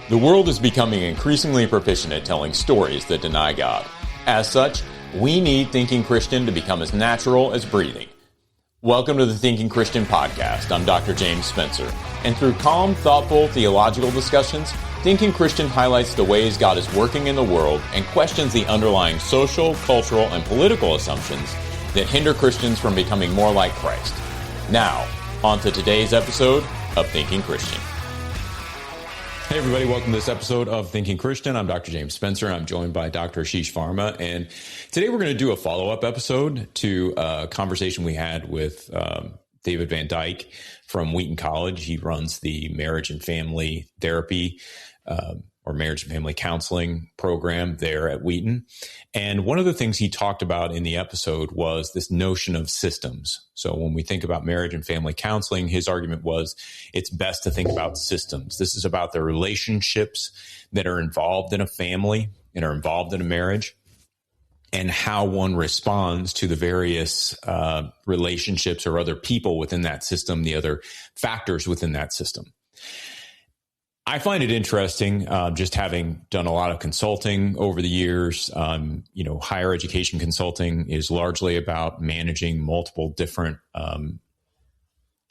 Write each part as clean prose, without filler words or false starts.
The world is becoming increasingly proficient at telling stories that deny God. As such, we need Thinking Christian to become as natural as breathing. Welcome to the Thinking Christian podcast. I'm Dr. James Spencer, and through calm, thoughtful, theological discussions, Thinking Christian highlights the ways God is working in the world and questions the underlying social, cultural, and political assumptions that hinder Christians from becoming more like Christ. Now, on to today's episode of Thinking Christian. Hey everybody, welcome to this episode of Thinking Christian. I'm Dr. James Spencer. I'm joined by Dr. Ashish Varma, and today we're going to do a follow-up episode to a conversation we had with David Van Dyke from Wheaton College. He runs the marriage and family therapy or marriage and family counseling program there at Wheaton. And one of the things he talked about in the episode was this notion of systems. So when we think about marriage and family counseling, his argument was it's best to think about systems. This is about the relationships that are involved in a family and are involved in a marriage, and how one responds to the various relationships or other people within that system, the other factors within that system. I find it interesting, just having done a lot of consulting over the years. Higher education consulting is largely about managing multiple different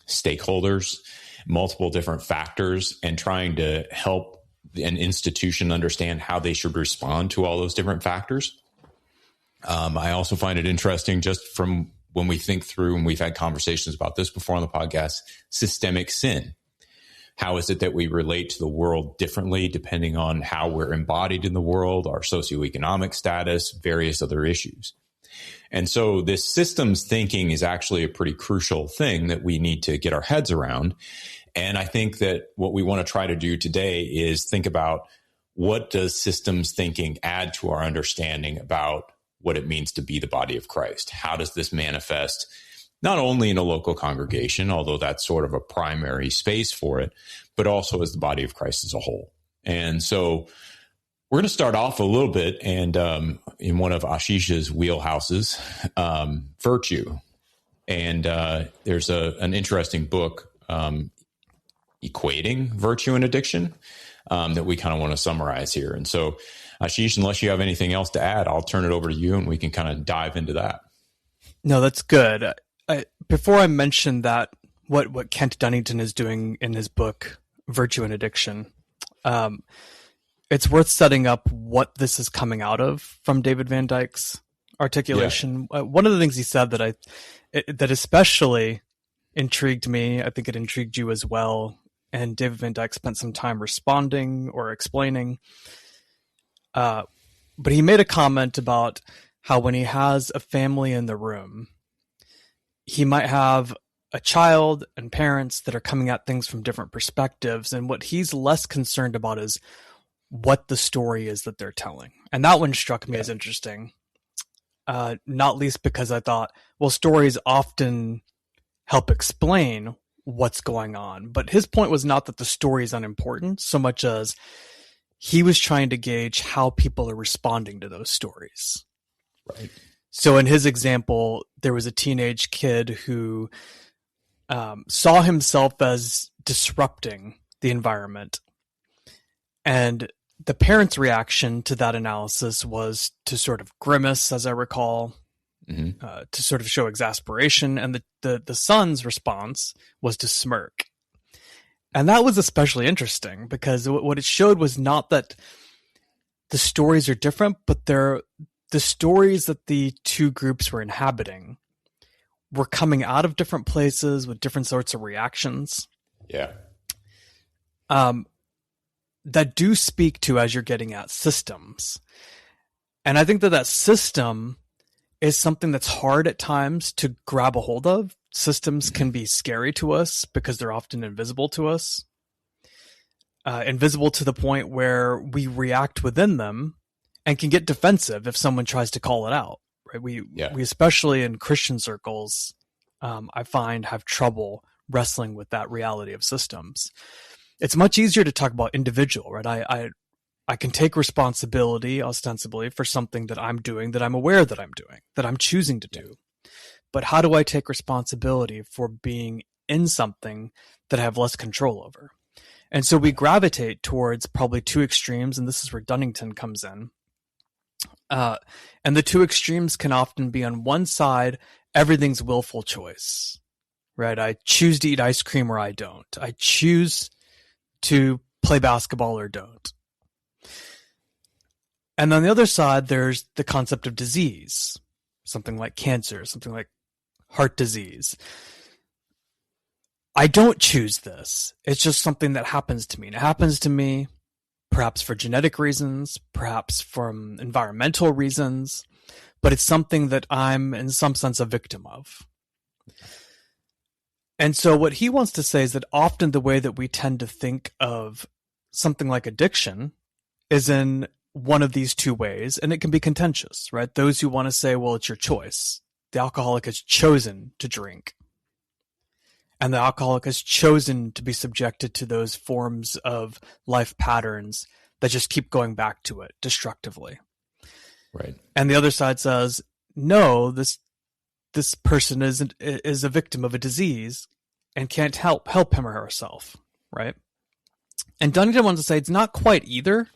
stakeholders, multiple different factors, and trying to help an institution understand how they should respond to all those different factors. I also find it interesting just from when we think through, and we've had conversations about this before on the podcast, systemic sin. How is it that we relate to the world differently depending on how we're embodied in the world, our socioeconomic status, various other issues? And so this systems thinking is actually a pretty crucial thing that we need to get our heads around. And I think that what we want to try to do today is think about, what does systems thinking add to our understanding about what it means to be the body of Christ? How does this manifest not only in a local congregation, although that's sort of a primary space for it, but also as the body of Christ as a whole? And so we're going to start off a little bit and in one of Ashish's wheelhouses, virtue. And there's an interesting book equating virtue and addiction that we kind of want to summarize here. And so, Ashish, unless you have anything else to add, I'll turn it over to you and we can kind of dive into that. No, that's good. Before I mention that, what Kent Dunnington is doing in his book, Virtue and Addiction, it's worth setting up what this is coming out of from David Van Dyke's articulation. Yeah. One of the things he said that especially intrigued me, I think it intrigued you as well, and David Van Dyke spent some time responding or explaining, but he made a comment about how when he has a family in the room, he might have a child and parents that are coming at things from different perspectives. And what he's less concerned about is what the story is that they're telling. And that one struck me as interesting, not least because I thought, well, stories often help explain what's going on. But his point was not that the story is unimportant so much as he was trying to gauge how people are responding to those stories. Right. So in his example, there was a teenage kid who saw himself as disrupting the environment. And the parents' reaction to that analysis was to sort of grimace, as I recall, to sort of show exasperation. And the son's response was to smirk. And that was especially interesting because what it showed was not that the stories are different, but the stories that the two groups were inhabiting were coming out of different places with different sorts of reactions. Yeah. That do speak to, as you're getting at, systems. And I think that system is something that's hard at times to grab a hold of. Systems can be scary to us because they're often invisible to us. Invisible to the point where we react within them and can get defensive if someone tries to call it out, right? We especially in Christian circles, I find, have trouble wrestling with that reality of systems. It's much easier to talk about individual, right? I can take responsibility ostensibly for something that I'm doing, that I'm aware that I'm doing, that I'm choosing to do. But how do I take responsibility for being in something that I have less control over? And so we gravitate towards probably two extremes, and this is where Dunnington comes in. And the two extremes can often be, on one side, everything's willful choice, right? I choose to eat ice cream or I don't. I choose to play basketball or don't. And on the other side, there's the concept of disease, something like cancer, something like heart disease. I don't choose this. It's just something that happens to me. And it happens to me perhaps for genetic reasons, perhaps from environmental reasons, but it's something that I'm in some sense a victim of. And so what he wants to say is that often the way that we tend to think of something like addiction is in one of these two ways, and it can be contentious, right? Those who want to say, well, it's your choice. The alcoholic has chosen to drink. And the alcoholic has chosen to be subjected to those forms of life patterns that just keep going back to it destructively. Right. And the other side says, no, this person is a victim of a disease and can't help him or herself, right? And Dunnington wants to say it's not quite either,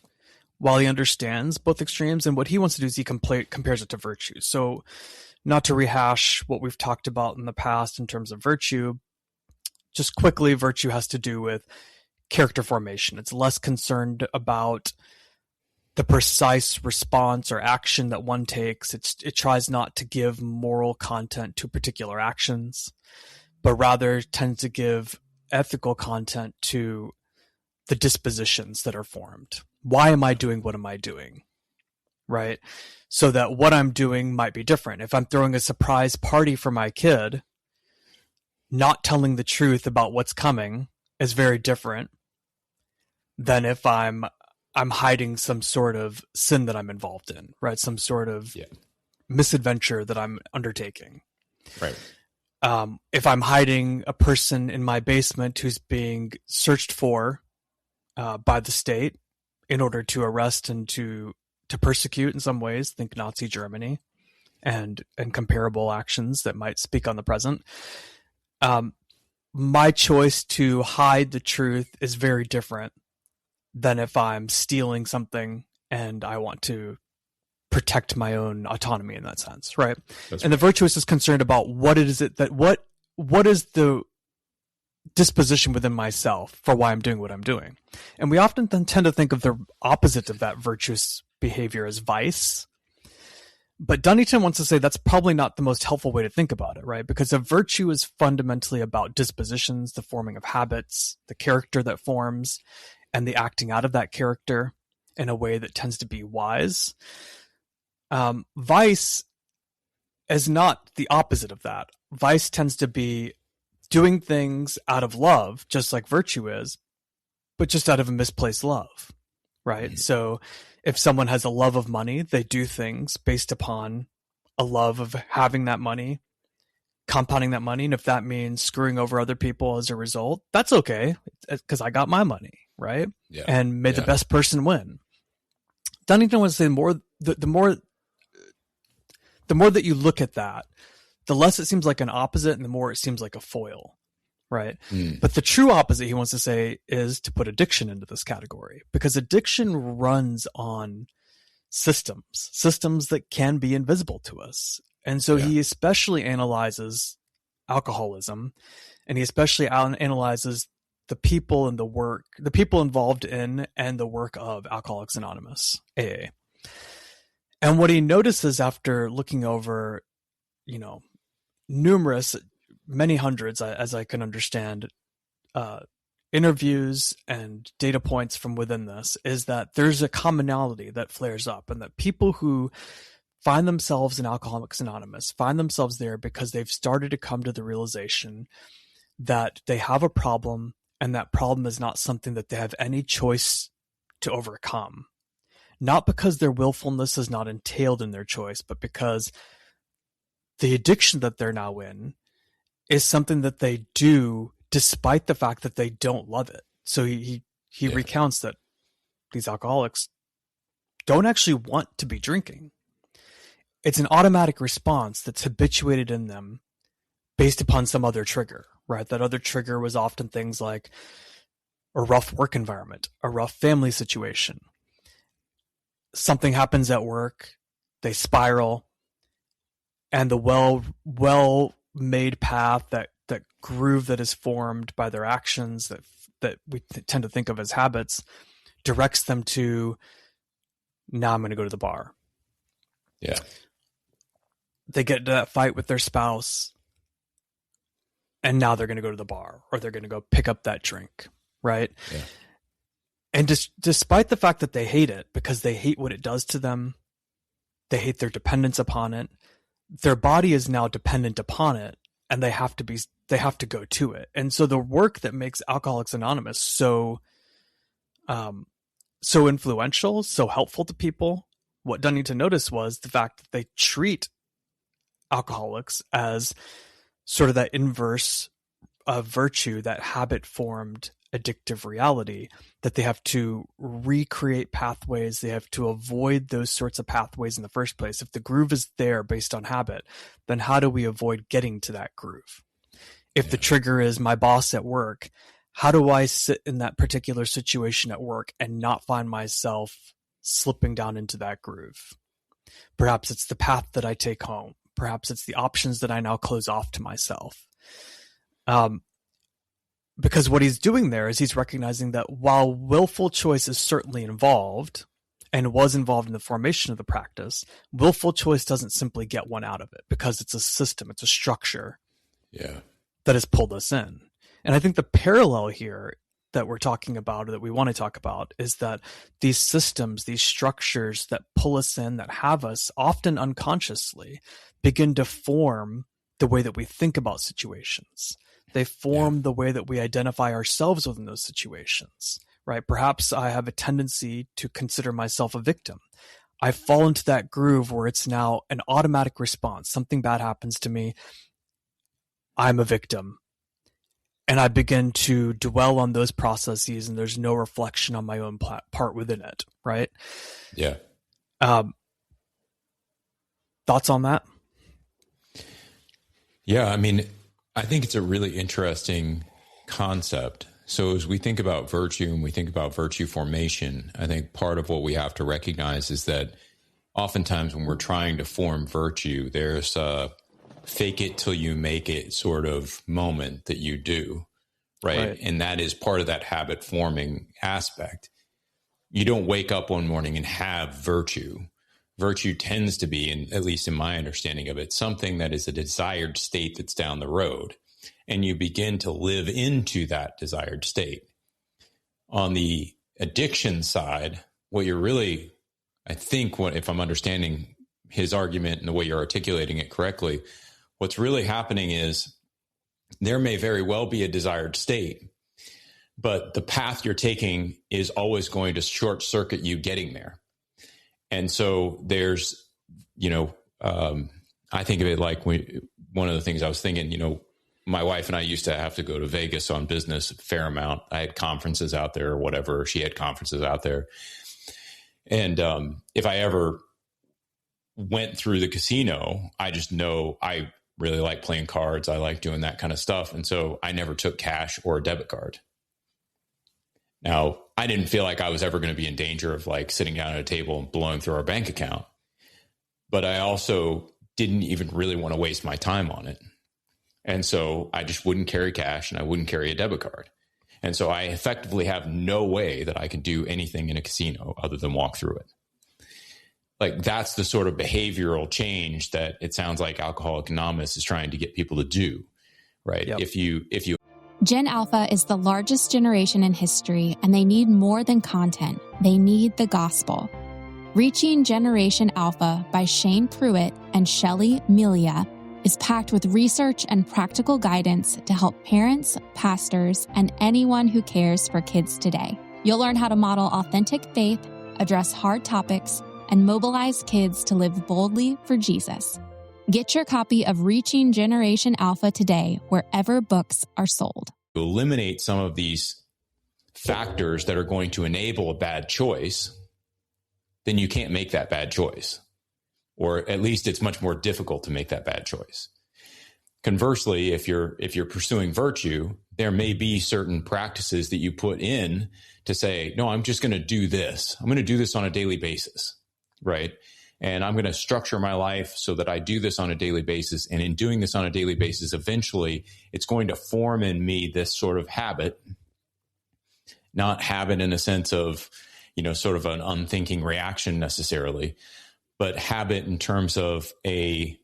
while he understands both extremes. And what he wants to do is he compares it to virtue. So not to rehash what we've talked about in the past in terms of virtue, just quickly, virtue has to do with character formation. It's less concerned about the precise response or action that one takes. It tries not to give moral content to particular actions, but rather tends to give ethical content to the dispositions that are formed. Why am I doing what am I doing? Right? So that what I'm doing might be different. If I'm throwing a surprise party for my kid, not telling the truth about what's coming is very different than if I'm hiding some sort of sin that I'm involved in, right? Some sort of misadventure that I'm undertaking. Right. If I'm hiding a person in my basement who's being searched for by the state in order to arrest and to persecute in some ways, think Nazi Germany and comparable actions that might speak on the present. My choice to hide the truth is very different than if I'm stealing something and I want to protect my own autonomy in that sense, right? The virtuous is concerned about what is the disposition within myself for why I'm doing what I'm doing. And we often tend to think of the opposite of that virtuous behavior as vice. But Dunnington wants to say that's probably not the most helpful way to think about it, right? Because a virtue is fundamentally about dispositions, the forming of habits, the character that forms, and the acting out of that character in a way that tends to be wise. Vice is not the opposite of that. Vice tends to be doing things out of love, just like virtue is, but just out of a misplaced love, right? Mm-hmm. So if someone has a love of money, they do things based upon a love of having that money, compounding that money. And if that means screwing over other people as a result, that's okay, because I got my money, right? Yeah. And may the best person win. Dunnington wants to say the more that you look at that, the less it seems like an opposite and the more it seems like a foil, right? But the true opposite, he wants to say, is to put addiction into this category, because addiction runs on systems that can be invisible to us. And so he especially analyzes alcoholism, and he especially analyzes the people and the people involved in and the work of Alcoholics Anonymous, AA. And what he notices after looking over, many hundreds, as I can understand, interviews and data points from within this, is that there's a commonality that flares up, and that people who find themselves in Alcoholics Anonymous find themselves there because they've started to come to the realization that they have a problem, and that problem is not something that they have any choice to overcome. Not because their willfulness is not entailed in their choice, but because the addiction that they're now in is something that they do despite the fact that they don't love it. So he recounts that these alcoholics don't actually want to be drinking. It's an automatic response that's habituated in them based upon some other trigger, right? That other trigger was often things like a rough work environment, a rough family situation. Something happens at work, they spiral, and the well-made path, that groove that is formed by their actions that we tend to think of as habits, directs them to, now I'm going to go to the bar. Yeah. They get into that fight with their spouse, and now they're going to go to the bar, or they're going to go pick up that drink, right? Yeah. And despite the fact that they hate it, because they hate what it does to them, they hate their dependence upon it, their body is now dependent upon it, and they have to go to it. And so the work that makes Alcoholics Anonymous so influential, so helpful to people, what Dunnington noticed was the fact that they treat alcoholics as sort of that inverse of virtue, that habit-formed addictive reality, that they have to recreate pathways. They have to avoid those sorts of pathways in the first place. If the groove is there based on habit, then how do we avoid getting to that groove? If the trigger is my boss at work, how do I sit in that particular situation at work and not find myself slipping down into that groove? Perhaps it's the path that I take home. Perhaps it's the options that I now close off to myself. Because what he's doing there is he's recognizing that while willful choice is certainly involved and was involved in the formation of the practice, willful choice doesn't simply get one out of it, because it's a system, it's a structure that has pulled us in. And I think the parallel here that we're talking about, or that we want to talk about, is that these systems, these structures that pull us in, that have us often unconsciously, begin to form the way that we think about situations. They form the way that we identify ourselves within those situations, right? Perhaps I have a tendency to consider myself a victim. I fall into that groove where it's now an automatic response. Something bad happens to me, I'm a victim. And I begin to dwell on those processes, and there's no reflection on my own part within it, right? Yeah. Thoughts on that? Yeah, I mean, I think it's a really interesting concept. So as we think about virtue and we think about virtue formation, I think part of what we have to recognize is that oftentimes when we're trying to form virtue, there's a fake it till you make it sort of moment that you do, right? And that is part of that habit forming aspect. You don't wake up one morning and have virtue. Virtue tends to be, at least in my understanding of it, something that is a desired state that's down the road, and you begin to live into that desired state. On the addiction side, what you're really, I think, if I'm understanding his argument and the way you're articulating it correctly, what's really happening is there may very well be a desired state, but the path you're taking is always going to short circuit you getting there. And so there's, I think of it like one of the things I was thinking, my wife and I used to have to go to Vegas on business a fair amount. I had conferences out there or whatever. She had conferences out there. And if I ever went through the casino, I just know I really like playing cards. I like doing that kind of stuff. And so I never took cash or a debit card. Now, I didn't feel like I was ever going to be in danger of like sitting down at a table and blowing through our bank account. But I also didn't even really want to waste my time on it. And so I just wouldn't carry cash and I wouldn't carry a debit card. And so I effectively have no way that I can do anything in a casino other than walk through it. Like that's the sort of behavioral change that it sounds like Alcoholics Anonymous is trying to get people to do, right? Yep. If you Gen Alpha is the largest generation in history, and they need more than content. They need the gospel. Reaching Generation Alpha by Shane Pruitt and Shelley Melia is packed with research and practical guidance to help parents, pastors, and anyone who cares for kids today. You'll learn how to model authentic faith, address hard topics, and mobilize kids to live boldly for Jesus. Get your copy of Reaching Generation Alpha today, wherever books are sold. Eliminate some of these factors that are going to enable a bad choice, then you can't make that bad choice. Or at least it's much more difficult to make that bad choice. Conversely, if you're pursuing virtue, there may be certain practices that you put in to say, no, I'm just going to do this. I'm going to do this on a daily basis, right? And I'm going to structure my life so that I do this on a daily basis. And in doing this on a daily basis, eventually it's going to form in me this sort of habit, not habit in a sense of, sort of an unthinking reaction necessarily, but habit in terms of a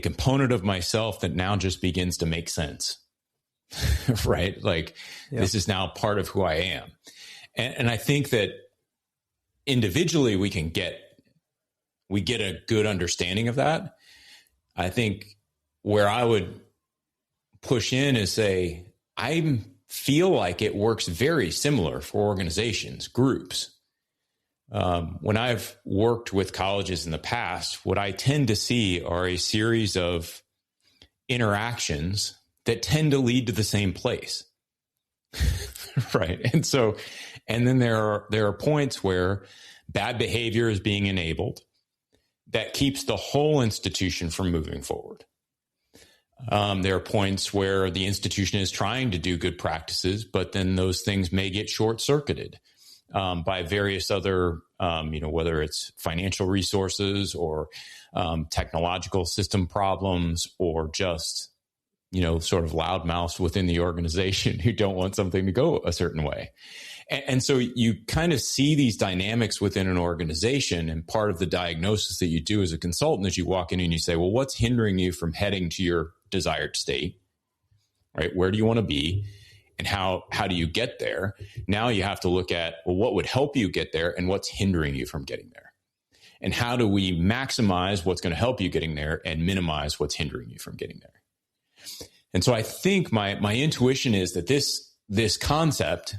component of myself that now just begins to make sense, right? Like This is now part of who I am. And I think that individually we get a good understanding of that. I think where I would push in is say, I feel like it works very similar for organizations, groups. When I've worked with colleges in the past, what I tend to see are a series of interactions that tend to lead to the same place. Right. And then there are points where bad behavior is being enabled that keeps the whole institution from moving forward. There are points where the institution is trying to do good practices, but then those things may get short-circuited by various other, whether it's financial resources or technological system problems or just, sort of loudmouths within the organization who don't want something to go a certain way. And so you kind of see these dynamics within an organization, and part of the diagnosis that you do as a consultant is you walk in and you say, well, what's hindering you from heading to your desired state, right? Where do you want to be? And how do you get there? Now you have to look at, well, what would help you get there and what's hindering you from getting there? And how do we maximize what's going to help you getting there and minimize what's hindering you from getting there? And so I think my intuition is that this concept,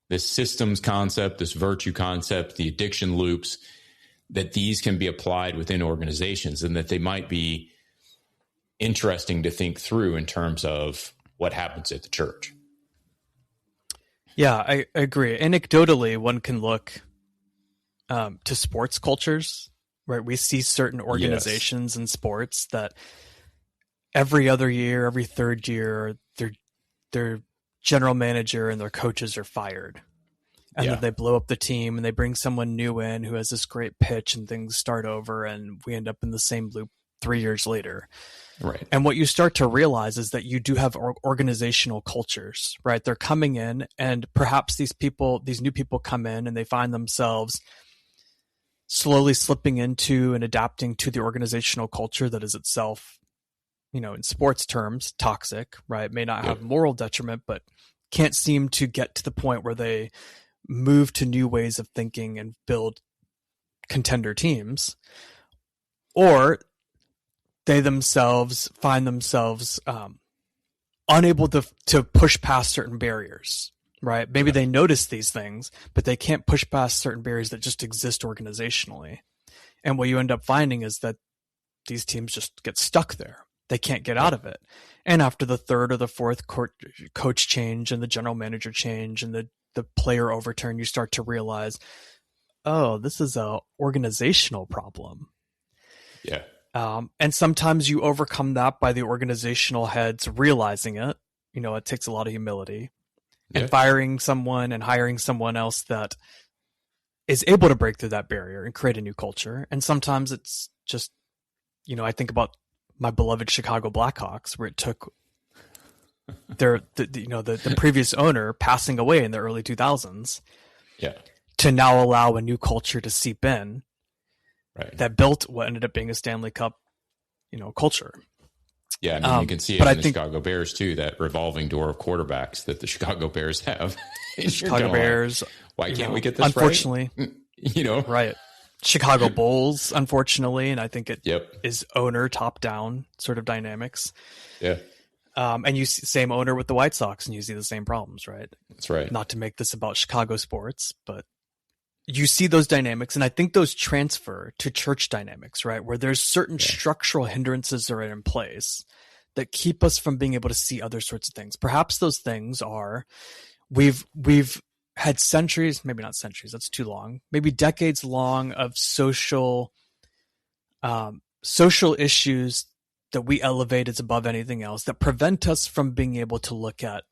this systems concept, this virtue concept, the addiction loops, that these can be applied within organizations and that they might be interesting to think through in terms of what happens at the church. Yeah, I agree. Anecdotally, one can look to sports cultures, right? We see certain organizations in sports that every other year, every third year, their general manager and their coaches are fired. And then they blow up the team and they bring someone new in who has this great pitch and things start over and we end up in the same loop 3 years later. Right. And what you start to realize is that you do have organizational cultures, right? They're coming in and perhaps these new people come in and they find themselves slowly slipping into and adapting to the organizational culture that is itself, in sports terms, toxic, right? May not have moral detriment, but can't seem to get to the point where they move to new ways of thinking and build contender teams. Or they themselves find themselves unable to push past certain barriers, right? Maybe they notice these things, but they can't push past certain barriers that just exist organizationally. And what you end up finding is that these teams just get stuck there. They can't get out of it. And after the third or the fourth coach change and the general manager change and the player overturn, you start to realize, oh, this is a organizational problem. Yeah. And sometimes you overcome that by the organizational heads realizing it. It takes a lot of humility and firing someone and hiring someone else that is able to break through that barrier and create a new culture. And sometimes it's just, I think about my beloved Chicago Blackhawks, where it took the previous owner passing away in the early 2000s to now allow a new culture to seep in. Right. That built what ended up being a Stanley Cup, culture. Yeah, I mean, you can see it in the Chicago Bears too, that revolving door of quarterbacks that the Chicago Bears have. Chicago Bears. Why can't we get this unfortunately, right? Right. Chicago Bulls, unfortunately, and I think it is owner top-down sort of dynamics. Yeah. And you see same owner with the White Sox, and you see the same problems, right? That's right. Not to make this about Chicago sports, but you see those dynamics, and I think those transfer to church dynamics, right? Where there's certain structural hindrances that are in place that keep us from being able to see other sorts of things. Perhaps those things are we've had centuries, maybe not centuries, that's too long, maybe decades long of social issues that we elevate as above anything else, that prevent us from being able to look at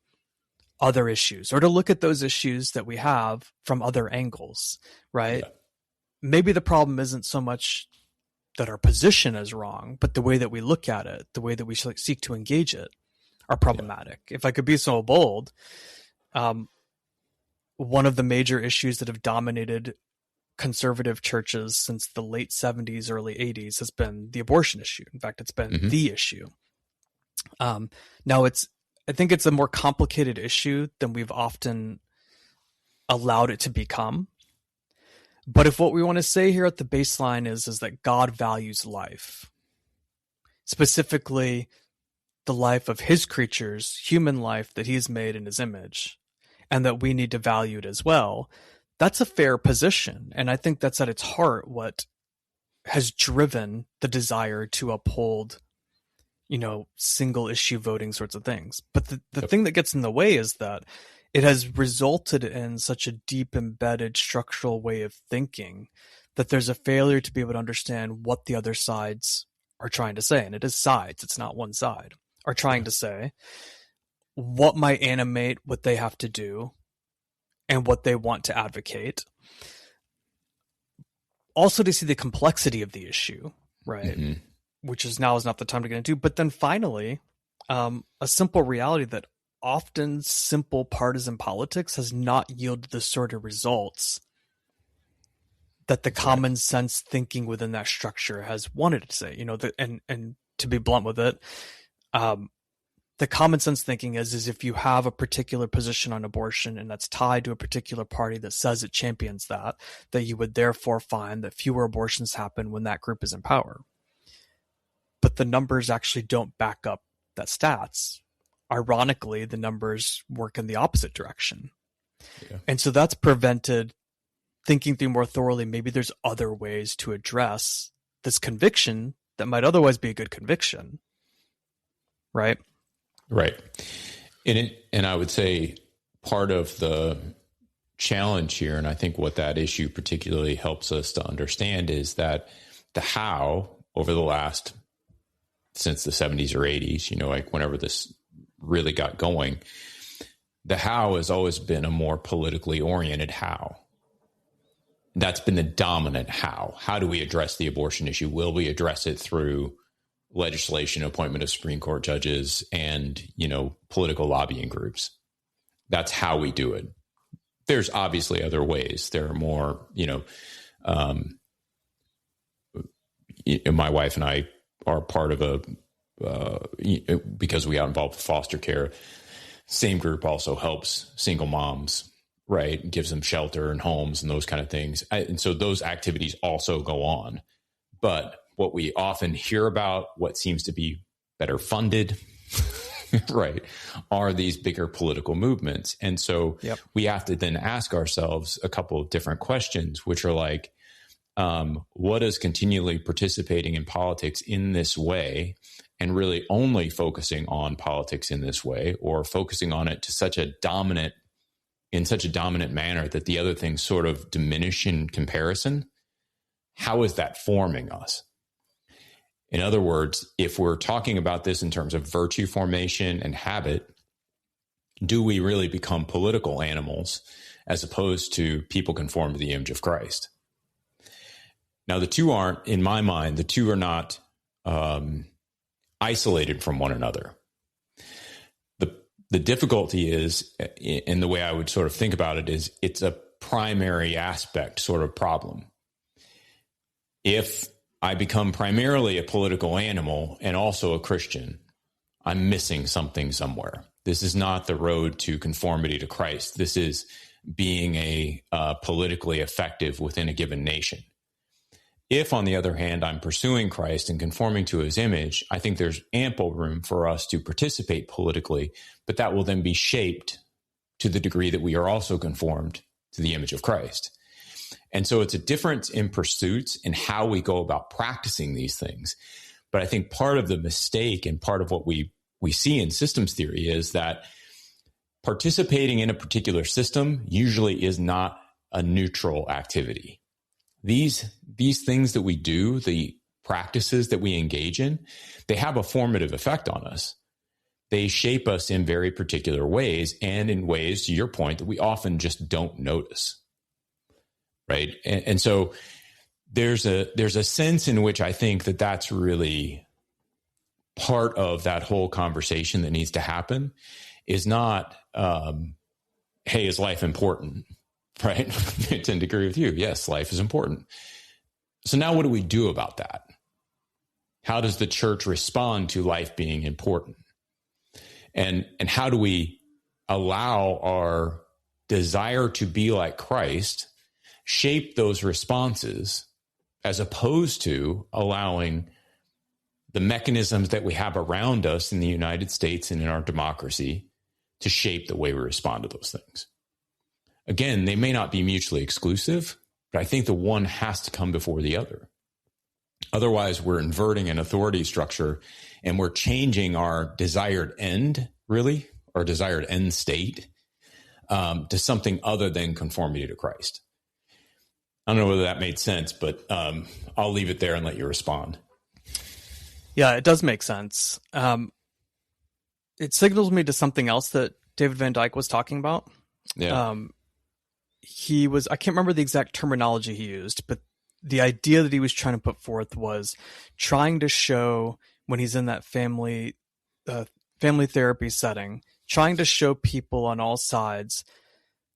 other issues or to look at those issues that we have from other angles, right? Yeah. Maybe the problem isn't so much that our position is wrong, but the way that we look at it, the way that we seek to engage it are problematic. Yeah. If I could be so bold, one of the major issues that have dominated conservative churches since the late 70s, early 80s has been the abortion issue. In fact, it's been the issue. Now I think it's a more complicated issue than we've often allowed it to become. But if what we want to say here at the baseline is that God values life, specifically the life of his creatures, human life that he's made in his image, and that we need to value it as well, that's a fair position. And I think that's at its heart what has driven the desire to uphold, single issue voting sorts of things. But the thing that gets in the way is that it has resulted in such a deep embedded structural way of thinking that there's a failure to be able to understand what the other sides are trying to say. And it is sides, it's not one side, are trying to say what might animate what they have to do and what they want to advocate. Also to see the complexity of the issue, right? Which is now is not the time to get into. But then finally, a simple reality that often simple partisan politics has not yielded the sort of results that the common sense thinking within that structure has wanted it to say. And to be blunt with it, the common sense thinking is if you have a particular position on abortion and that's tied to a particular party that says it champions that you would therefore find that fewer abortions happen when that group is in power. But the numbers actually don't back up that stats. Ironically, the numbers work in the opposite direction. Yeah. And so that's prevented thinking through more thoroughly. Maybe there's other ways to address this conviction that might otherwise be a good conviction. Right? Right. And I would say part of the challenge here, and I think what that issue particularly helps us to understand, is that the how over the last, since the 70s or 80s, like whenever this really got going, the how has always been a more politically oriented how. That's been the dominant how. How do we address the abortion issue? Will we address it through legislation, appointment of Supreme Court judges, and, political lobbying groups? That's how we do it. There's obviously other ways. There are more, my wife and I are part of because we got involved with foster care. Same group also helps single moms, right? Gives them shelter and homes and those kind of things. And so those activities also go on. But what we often hear about, what seems to be better funded, right, are these bigger political movements. And so we have to then ask ourselves a couple of different questions, which are like, what does continually participating in politics in this way, and really only focusing on politics in this way, or focusing on it to such a dominant manner that the other things sort of diminish in comparison, how is that forming us? In other words, if we're talking about this in terms of virtue formation and habit, do we really become political animals as opposed to people conformed to the image of Christ? Now, the two aren't, in my mind, the two are not isolated from one another. The difficulty is, in the way I would sort of think about it, is it's a primary aspect sort of problem. If I become primarily a political animal and also a Christian, I'm missing something somewhere. This is not the road to conformity to Christ. This is being a politically effective within a given nation. If, on the other hand, I'm pursuing Christ and conforming to his image, I think there's ample room for us to participate politically, but that will then be shaped to the degree that we are also conformed to the image of Christ. And so it's a difference in pursuits and how we go about practicing these things. But I think part of the mistake and part of what we see in systems theory is that participating in a particular system usually is not a neutral activity. These things that we do, the practices that we engage in, they have a formative effect on us. They shape us in very particular ways, and in ways, to your point, that we often just don't notice. Right. And so there's a sense in which I think that that's really part of that whole conversation that needs to happen, is not, hey, is life important? Right. I tend to agree with you. Yes, life is important. So now what do we do about that? How does the church respond to life being important? And how do we allow our desire to be like Christ shape those responses, as opposed to allowing the mechanisms that we have around us in the United States and in our democracy to shape the way we respond to those things? Again, they may not be mutually exclusive, but I think the one has to come before the other. Otherwise, we're inverting an authority structure, and we're changing our desired end, really, our desired end state, to something other than conformity to Christ. I don't know whether that made sense, but I'll leave it there and let you respond. Yeah, it does make sense. It signals me to something else that David Van Dyke was talking about. Yeah. I can't remember the exact terminology he used, but the idea that he was trying to put forth was trying to show, when he's in that family therapy setting, trying to show people on all sides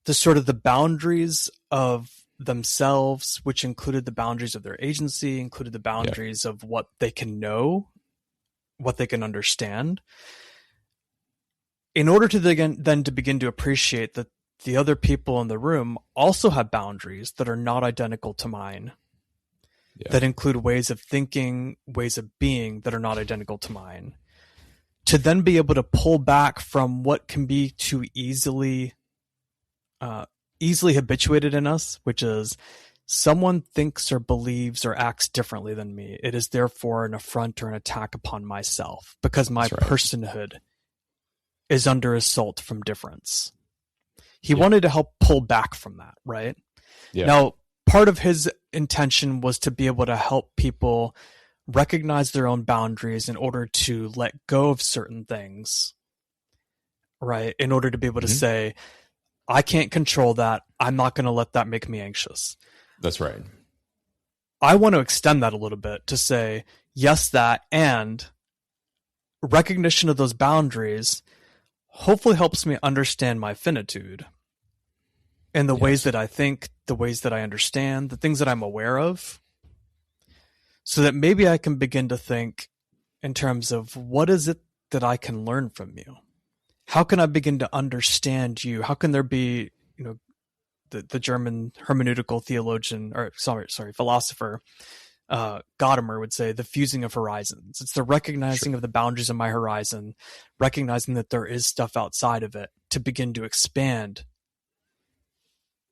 the sort of the boundaries of themselves, which included the boundaries of their agency, included the boundaries of what they can know, what they can understand, in order to then to begin to appreciate that the other people in the room also have boundaries that are not identical to mine, that include ways of thinking, ways of being that are not identical to mine, to then be able to pull back from what can be too easily habituated in us, which is someone thinks or believes or acts differently than me. It is therefore an affront or an attack upon myself, because my personhood is under assault from difference. He wanted to help pull back from that, right? Yeah. Now, part of his intention was to be able to help people recognize their own boundaries in order to let go of certain things, right? In order to be able to say, I can't control that. I'm not going to let that make me anxious. That's right. I want to extend that a little bit to say, yes, that, and recognition of those boundaries hopefully helps me understand my finitude and the ways that I think, the ways that I understand, the things that I'm aware of, so that maybe I can begin to think in terms of, what is it that I can learn from you? How can I begin to understand you? How can there be, the German hermeneutical theologian, or philosopher, Gadamer would say, the fusing of horizons. It's the recognizing of the boundaries of my horizon, recognizing that there is stuff outside of it, to begin to expand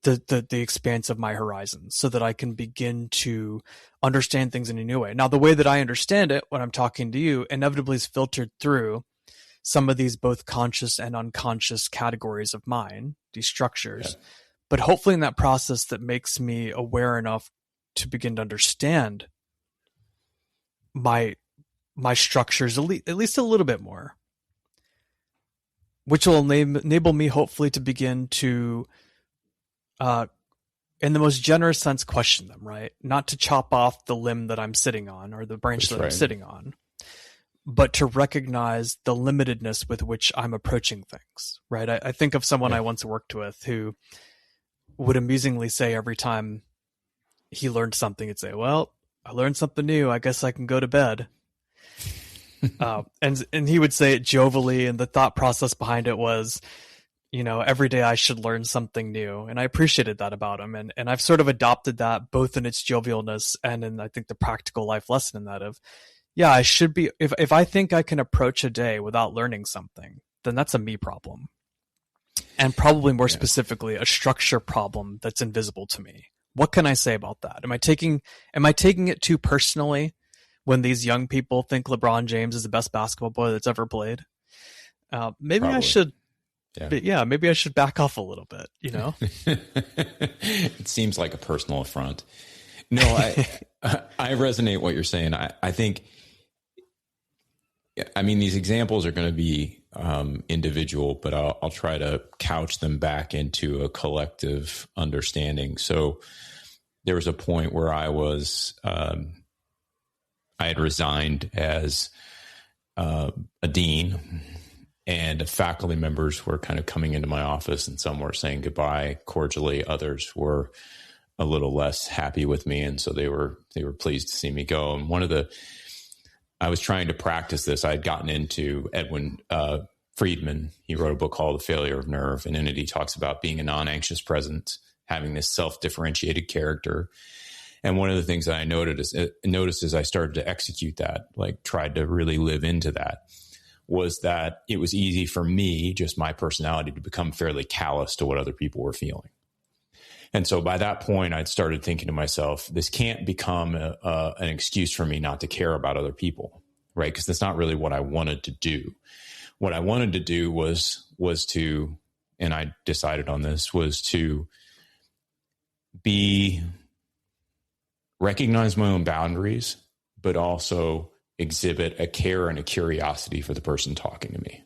the expanse of my horizon, so that I can begin to understand things in a new way. Now, the way that I understand it when I'm talking to you inevitably is filtered through some of these both conscious and unconscious categories of mine, these structures. Yeah. But hopefully in that process, that makes me aware enough to begin to understand my structures at least a little bit more, which will enable me hopefully to begin to, in the most generous sense, question them, right? Not to chop off the limb that I'm sitting on, or the branch I'm sitting on, but to recognize the limitedness with which I'm approaching things, right? I think of someone I once worked with who would amusingly say, every time he learned something, he'd say, well, I learned something new. I guess I can go to bed. And he would say it jovially, and the thought process behind it was, every day I should learn something new. And I appreciated that about him. And I've sort of adopted that, both in its jovialness and in, I think, the practical life lesson in that of, I should be, if I think I can approach a day without learning something, then that's a me problem. And probably more specifically, a structure problem that's invisible to me. What can I say about that? Am I taking it too personally when these young people think LeBron James is the best basketball player that's ever played? Maybe probably. I should. Yeah, maybe I should back off a little bit, It seems like a personal affront. No, I resonate what you're saying. I think, I mean, these examples are going to be individual, but I'll try to couch them back into a collective understanding. So there was a point where I had resigned as a dean, and faculty members were kind of coming into my office, and some were saying goodbye cordially. Others were a little less happy with me, and so they were pleased to see me go. And I was trying to practice this. I had gotten into Edwin Friedman. He wrote a book called The Failure of Nerve, and in it he talks about being a non-anxious presence, having this self-differentiated character. And one of the things that I noticed as I started to execute that, like tried to really live into that, was that it was easy for me, just my personality, to become fairly callous to what other people were feeling. And so by that point, I'd started thinking to myself, this can't become an excuse for me not to care about other people, right? Because that's not really what I wanted to do. What I wanted to do was to, and I decided on this, was to recognize my own boundaries, but also exhibit a care and a curiosity for the person talking to me.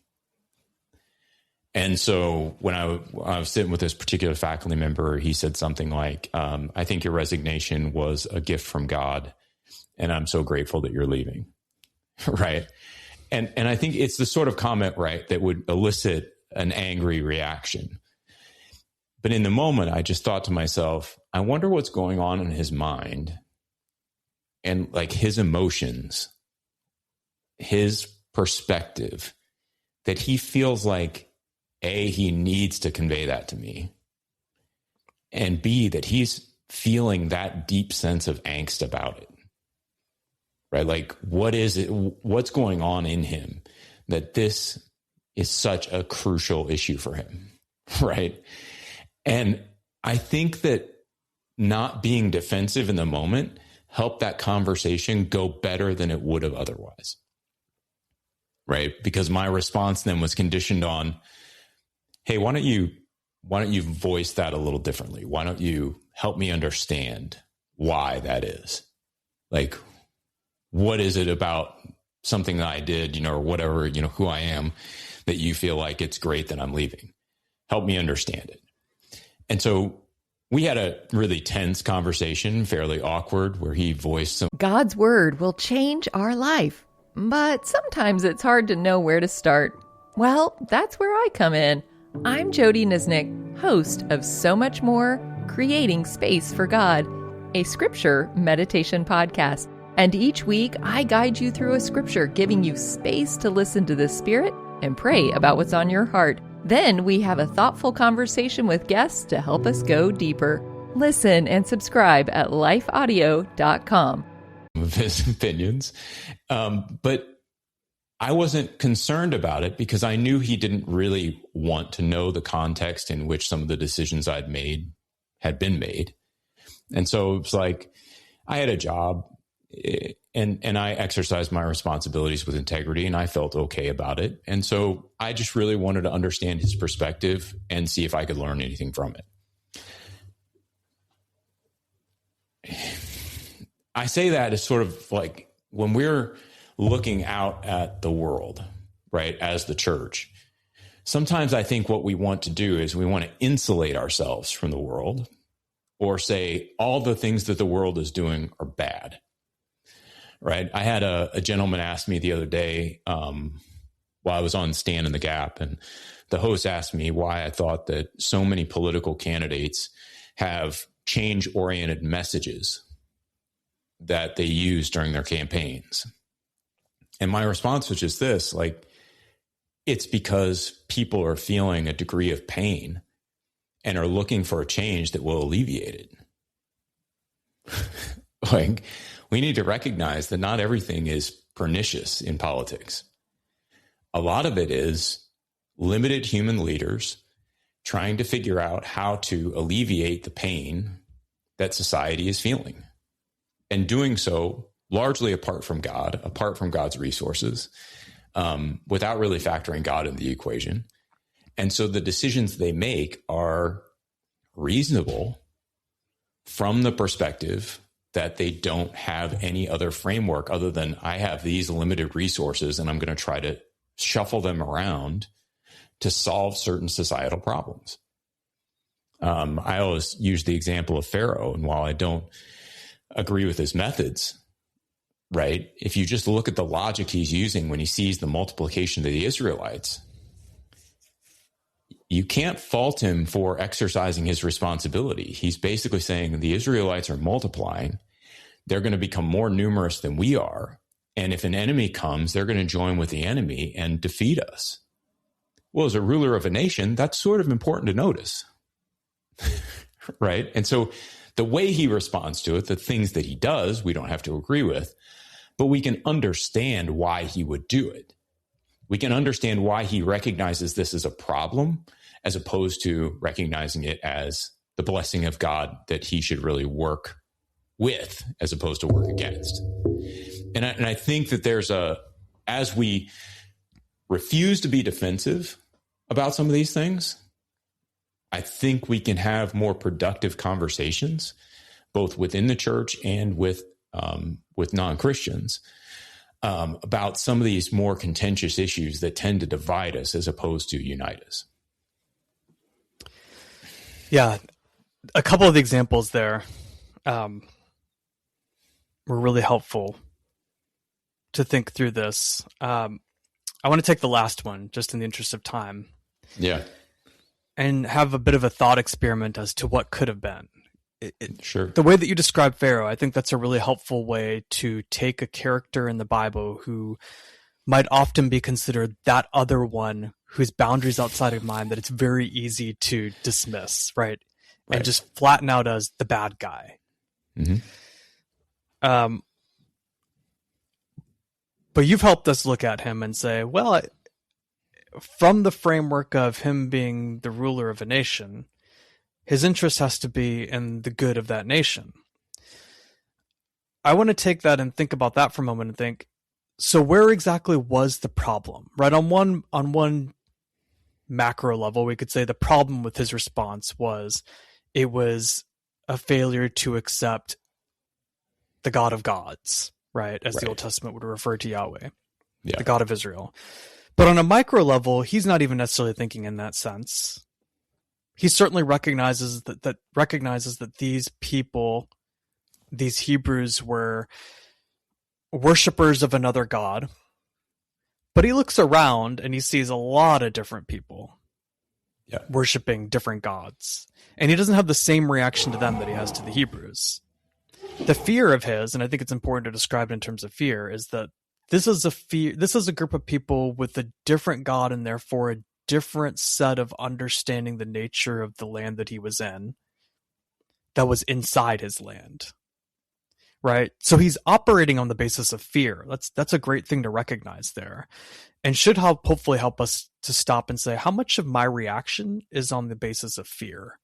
And so when I was sitting with this particular faculty member, he said something like, I think your resignation was a gift from God, and I'm so grateful that you're leaving. Right. And I think it's the sort of comment, right, that would elicit an angry reaction. But in the moment, I just thought to myself, I wonder what's going on in his mind and like his emotions, his perspective, that he feels like, A, he needs to convey that to me, and B, that he's feeling that deep sense of angst about it, right? Like, what is it? What's going on in him that this is such a crucial issue for him, right? And I think that not being defensive in the moment helped that conversation go better than it would have otherwise, right? Because my response then was conditioned on, hey, why don't you voice that a little differently? Why don't you help me understand why that is? Like, what is it about something that I did, or whatever, who I am, that you feel like it's great that I'm leaving? Help me understand it. And so we had a really tense conversation, fairly awkward, where he voiced some. God's word will change our life, but sometimes it's hard to know where to start. Well, that's where I come in. I'm Jody Nisnik, host of So Much More, Creating Space for God, a scripture meditation podcast. And each week, I guide you through a scripture, giving you space to listen to the Spirit and pray about what's on your heart. Then we have a thoughtful conversation with guests to help us go deeper. Listen and subscribe at lifeaudio.com. Of his opinions. But I wasn't concerned about it because I knew he didn't really want to know the context in which some of the decisions I'd made had been made. And so it was like, I had a job and I exercised my responsibilities with integrity, and I felt okay about it. And so I just really wanted to understand his perspective and see if I could learn anything from it. I say that as sort of like when we're looking out at the world, right, as the church, sometimes I think what we want to do is we want to insulate ourselves from the world, or say all the things that the world is doing are bad, right? I had a gentleman ask me the other day while I was on Stand in the Gap, and the host asked me why I thought that so many political candidates have change-oriented messages that they use during their campaigns. And my response was just this, like, it's because people are feeling a degree of pain and are looking for a change that will alleviate it. Like, we need to recognize that not everything is pernicious in politics. A lot of it is limited human leaders trying to figure out how to alleviate the pain that society is feeling, and doing so largely apart from God, apart from God's resources, without really factoring God in the equation. And so the decisions they make are reasonable from the perspective that they don't have any other framework other than I have these limited resources and I'm going to try to shuffle them around to solve certain societal problems. I always use the example of Pharaoh, and while I don't agree with his methods, right, if you just look at the logic he's using when he sees the multiplication of the Israelites, you can't fault him for exercising his responsibility. He's basically saying the Israelites are multiplying. They're going to become more numerous than we are. And if an enemy comes, they're going to join with the enemy and defeat us. Well, as a ruler of a nation, that's sort of important to notice. Right? And so the way he responds to it, the things that he does, we don't have to agree with, but we can understand why he would do it. We can understand why he recognizes this as a problem, as opposed to recognizing it as the blessing of God that he should really work with, as opposed to work against. And I think that as we refuse to be defensive about some of these things, I think we can have more productive conversations, both within the church and with non-Christians, about some of these more contentious issues that tend to divide us as opposed to unite us. Yeah, a couple of the examples there were really helpful to think through this. I want to take the last one, just in the interest of time. Yeah. And have a bit of a thought experiment as to what could have been. Sure. The way that you describe Pharaoh, I think that's a really helpful way to take a character in the Bible who might often be considered that other one whose boundaries outside of mine that it's very easy to dismiss, right? And just flatten out as the bad guy. Mm-hmm. But you've helped us look at him and say, well, from the framework of him being the ruler of a nation, his interest has to be in the good of that nation. I want to take that and think about that for a moment and think, so where exactly was the problem? Right, on one macro level, we could say the problem with his response was it was a failure to accept the God of gods, right? As the Old Testament would refer to Yahweh, the God of Israel. But on a micro level, he's not even necessarily thinking in that sense. He certainly recognizes that these people, these Hebrews, were worshipers of another god. But he looks around and he sees a lot of different people worshiping different gods. And he doesn't have the same reaction to them that he has to the Hebrews. The fear of his, and I think it's important to describe it in terms of fear, is that this is a group of people with a different God and therefore a different set of understanding the nature of the land that he was in, that was inside his land. Right? So he's operating on the basis of fear. That's a great thing to recognize there. And should hopefully help us to stop and say, how much of my reaction is on the basis of fear?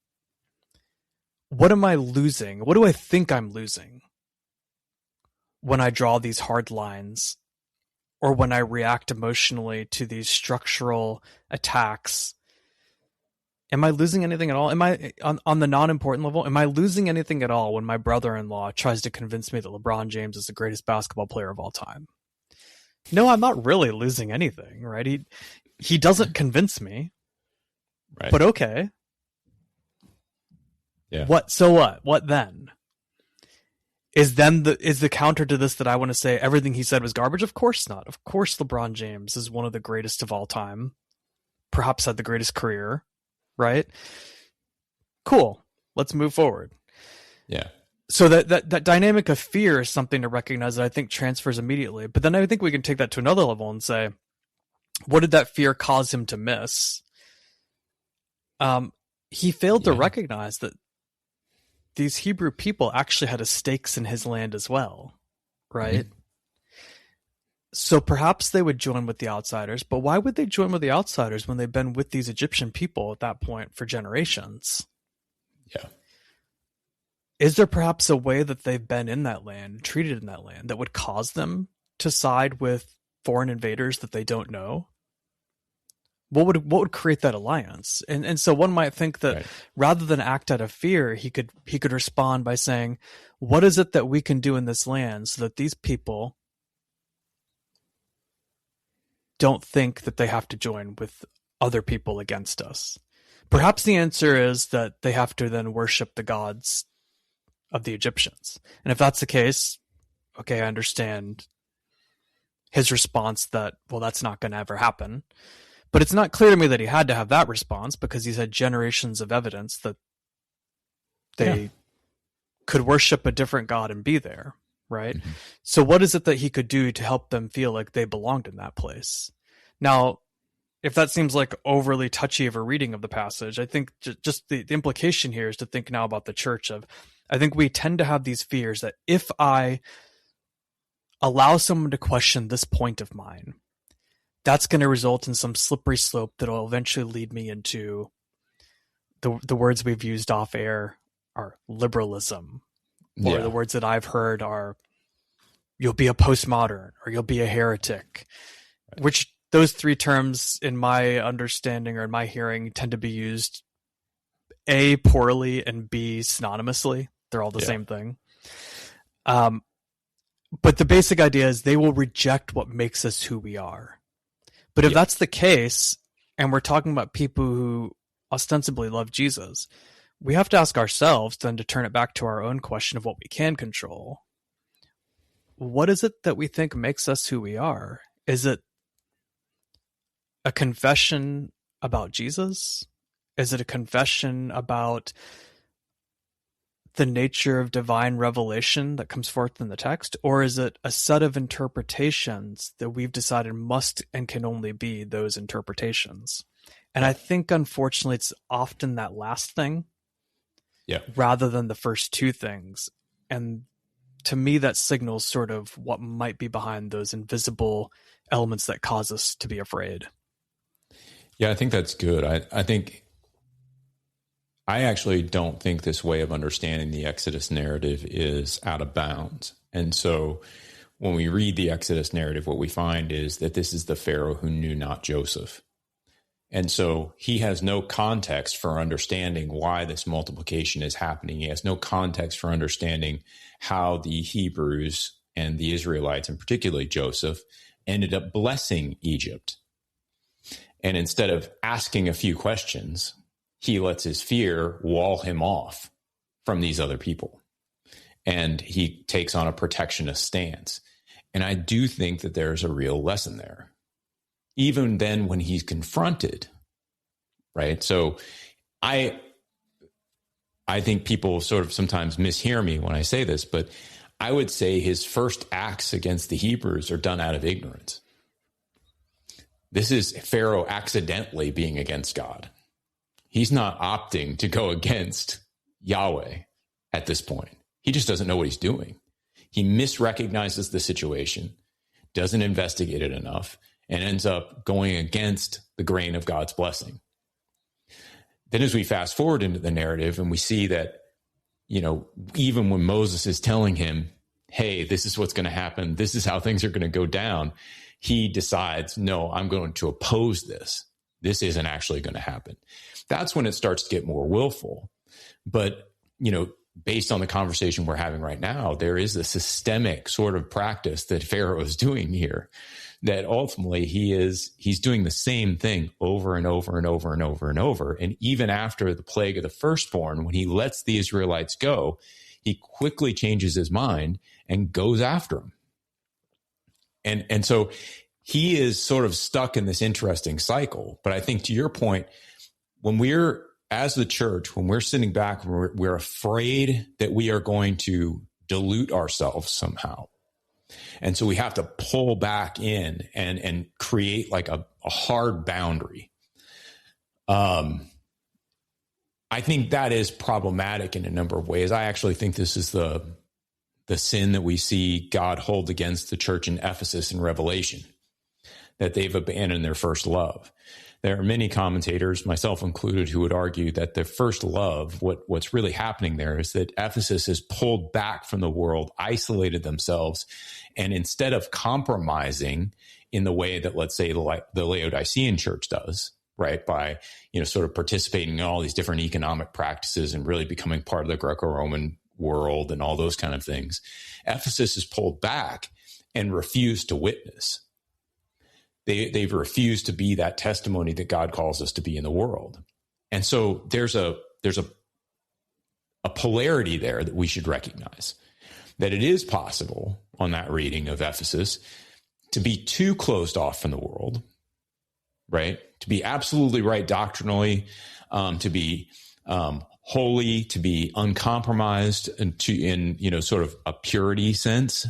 What am I losing? What do I think I'm losing when I draw these hard lines, or when I react emotionally to these structural attacks? Am I losing anything at all? Am I, on the non-important level, am I losing anything at all when my brother-in-law tries to convince me that LeBron James is the greatest basketball player of all time? No, I'm not really losing anything, right? He doesn't convince me, right? But okay. Yeah. What? So what? What then? Is the counter to this that I want to say everything he said was garbage? Of course not. Of course, LeBron James is one of the greatest of all time. Perhaps had the greatest career. Right? Cool. Let's move forward. Yeah. So that dynamic of fear is something to recognize that I think transfers immediately. But then I think we can take that to another level and say, what did that fear cause him to miss? He failed to recognize that these Hebrew people actually had stakes in his land as well. Right? Mm-hmm. So perhaps they would join with the outsiders, but why would they join with the outsiders when they've been with these Egyptian people at that point for generations? Yeah. Is there perhaps a way that they've been in that land, treated in that land, that would cause them to side with foreign invaders that they don't know? What would create that alliance? And so one might think that rather than act out of fear, he could respond by saying, what is it that we can do in this land so that these people don't think that they have to join with other people against us? Perhaps the answer is that they have to then worship the gods of the Egyptians. And if that's the case, okay, I understand his response that, well, that's not going to ever happen. But it's not clear to me that he had to have that response, because he's had generations of evidence that they could worship a different God and be there, right? Mm-hmm. So what is it that he could do to help them feel like they belonged in that place? Now, if that seems like overly touchy of a reading of the passage, I think just the implication here is to think now about the church of, I think we tend to have these fears that if I allow someone to question this point of mine, that's going to result in some slippery slope that will eventually lead me into the words we've used off air are liberalism, or the words that I've heard are, you'll be a postmodern or you'll be a heretic, which those three terms in my understanding or in my hearing tend to be used A, poorly, and B, synonymously. They're all the same thing. But the basic idea is they will reject what makes us who we are. But if that's the case, and we're talking about people who ostensibly love Jesus, we have to ask ourselves then to turn it back to our own question of what we can control. What is it that we think makes us who we are? Is it a confession about Jesus? Is it a confession about the nature of divine revelation that comes forth in the text? Or is it a set of interpretations that we've decided must and can only be those interpretations? And I think, unfortunately, it's often that last thing rather than the first two things. And to me, that signals sort of what might be behind those invisible elements that cause us to be afraid. Yeah, I think that's good. I actually don't think this way of understanding the Exodus narrative is out of bounds. And so when we read the Exodus narrative, what we find is that this is the Pharaoh who knew not Joseph. And so he has no context for understanding why this multiplication is happening. He has no context for understanding how the Hebrews and the Israelites, and particularly Joseph, ended up blessing Egypt. And instead of asking a few questions, he lets his fear wall him off from these other people. And he takes on a protectionist stance. And I do think that there's a real lesson there. Even then when he's confronted, right? So I think people sort of sometimes mishear me when I say this, but I would say his first acts against the Hebrews are done out of ignorance. This is Pharaoh accidentally being against God. He's not opting to go against Yahweh at this point. He just doesn't know what he's doing. He misrecognizes the situation, doesn't investigate it enough, and ends up going against the grain of God's blessing. Then as we fast forward into the narrative and we see that, even when Moses is telling him, hey, this is what's going to happen, this is how things are going to go down, he decides, no, I'm going to oppose this. This isn't actually going to happen. That's when it starts to get more willful. But, based on the conversation we're having right now, there is a systemic sort of practice that Pharaoh is doing here, that ultimately he's doing the same thing over and over and over and over and over. And even after the plague of the firstborn, when he lets the Israelites go, he quickly changes his mind and goes after them. And so he is sort of stuck in this interesting cycle. But I think to your point, when we're, as the church, when we're sitting back, we're afraid that we are going to dilute ourselves somehow. And so we have to pull back in and create like a hard boundary. I think that is problematic in a number of ways. I actually think this is the sin that we see God hold against the church in Ephesus in Revelation, that they've abandoned their first love. There are many commentators, myself included, who would argue that the first love, what's really happening there is that Ephesus has pulled back from the world, isolated themselves, and instead of compromising in the way that, let's say, the Laodicean church does, right? By, sort of participating in all these different economic practices and really becoming part of the Greco-Roman world and all those kind of things. Ephesus is pulled back and refused to witness. They've refused to be that testimony that God calls us to be in the world. And so there's a polarity there that we should recognize, that it is possible on that reading of Ephesus to be too closed off from the world, right? To be absolutely right doctrinally, to be holy, to be uncompromised, and in sort of a purity sense,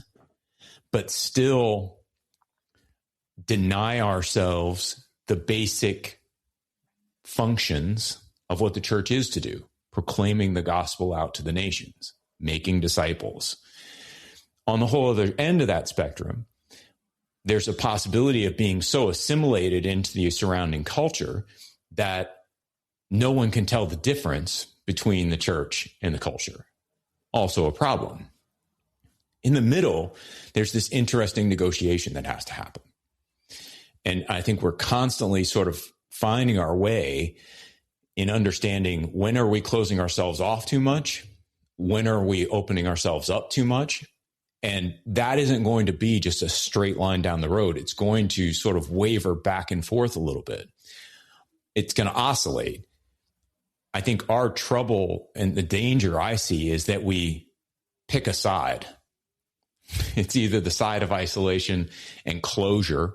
but still deny ourselves the basic functions of what the church is to do: proclaiming the gospel out to the nations, making disciples. On the whole other end of that spectrum, there's a possibility of being so assimilated into the surrounding culture that no one can tell the difference between the church and the culture. Also a problem. In the middle, there's this interesting negotiation that has to happen. And I think we're constantly sort of finding our way in understanding, when are we closing ourselves off too much? When are we opening ourselves up too much? And that isn't going to be just a straight line down the road. It's going to sort of waver back and forth a little bit. It's going to oscillate. I think our trouble and the danger I see is that we pick a side. It's either the side of isolation and closure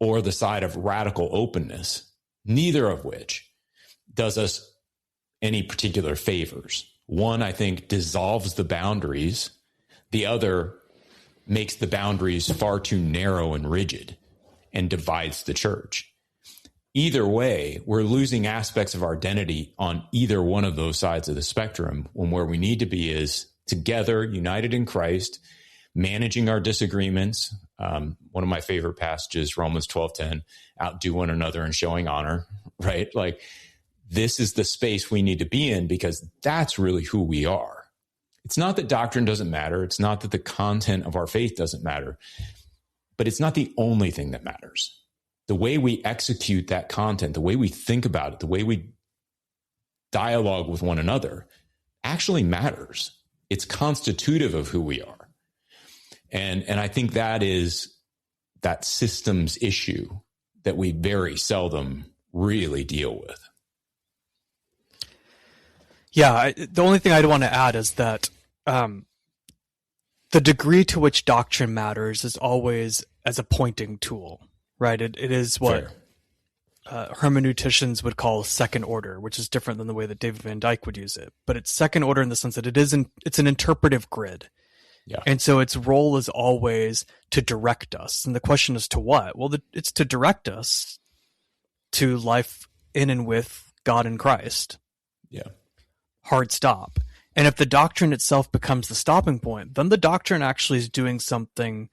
or the side of radical openness, neither of which does us any particular favors. One, I think, dissolves the boundaries. The other makes the boundaries far too narrow and rigid and divides the church. Either way, we're losing aspects of our identity on either one of those sides of the spectrum, when where we need to be is together, united in Christ, managing our disagreements. One of my favorite passages, Romans 12:10, outdo one another in showing honor, right? Like, this is the space we need to be in, because that's really who we are. It's not that doctrine doesn't matter. It's not that the content of our faith doesn't matter, but it's not the only thing that matters. The way we execute that content, the way we think about it, the way we dialogue with one another actually matters. It's constitutive of who we are. And I think that is that systems issue that we very seldom really deal with. Yeah, the only thing I'd want to add is that the degree to which doctrine matters is always as a pointing tool, right? It is what hermeneuticians would call second order, which is different than the way that David Van Dyke would use it. But it's second order in the sense that it's an interpretive grid. Yeah. And so its role is always to direct us. And the question is to what? Well, it's to direct us to life in and with God in Christ. Yeah. Hard stop. And if the doctrine itself becomes the stopping point, then the doctrine actually is doing something